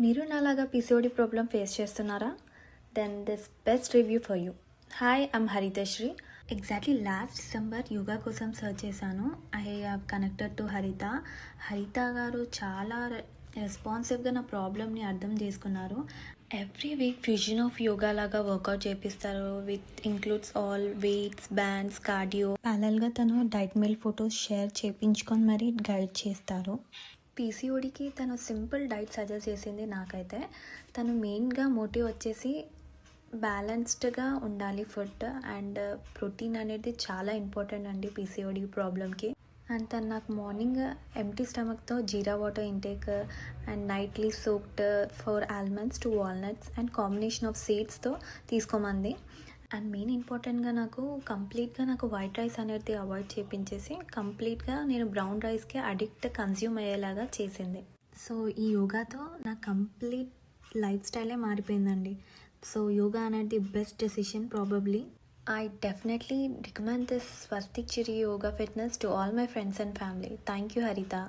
మీరు నాలాగా PCOD problem face చేస్తున్నారా? Then this best review for you. Hi, I'm Harithasri. Exactly last December yoga కోసం search చేశాను. I have connected to హరిత గారు చాలా రెస్పాన్సివ్గా నా ప్రాబ్లమ్ని అర్థం చేసుకున్నారు. Every week fusion of yoga లాగా వర్కౌట్ చేపిస్తారు. With includes all weights, bands, cardio. ప్యారల్గా తను డైట్ మీల్ ఫొటోస్ షేర్ చేయించుకొని మరీ గైడ్ చేస్తారు. పీసీఓడికి తను సింపుల్ డైట్ సజెస్ట్ చేసింది నాకైతే. తను మెయిన్గా మోటివ్ వచ్చేసి బ్యాలెన్స్డ్గా ఉండాలి ఫుడ్, అండ్ ప్రోటీన్ అనేది చాలా ఇంపార్టెంట్ అండి పీసీఓడి ప్రాబ్లమ్కి. అండ్ తను నాకు మార్నింగ్ ఎంటీ స్టమక్తో jeera water intake and nightly soaked 4 almonds 2 walnuts and combination of సీడ్స్తో తీసుకోమంది. అండ్ మెయిన్ ఇంపార్టెంట్గా నాకు వైట్ రైస్ అనేది అవాయిడ్ చేయించేసి కంప్లీట్గా నేను బ్రౌన్ రైస్కి కన్జ్యూమ్ అయ్యేలాగా చేసింది. సో ఈ యోగాతో నా కంప్లీట్ లైఫ్ స్టైలే మారిపోయిందండి. సో యోగా అనేది best decision probably. I definitely recommend this Swastik Chiri Yoga Fitness to all my friends and family. Thank you, Harita.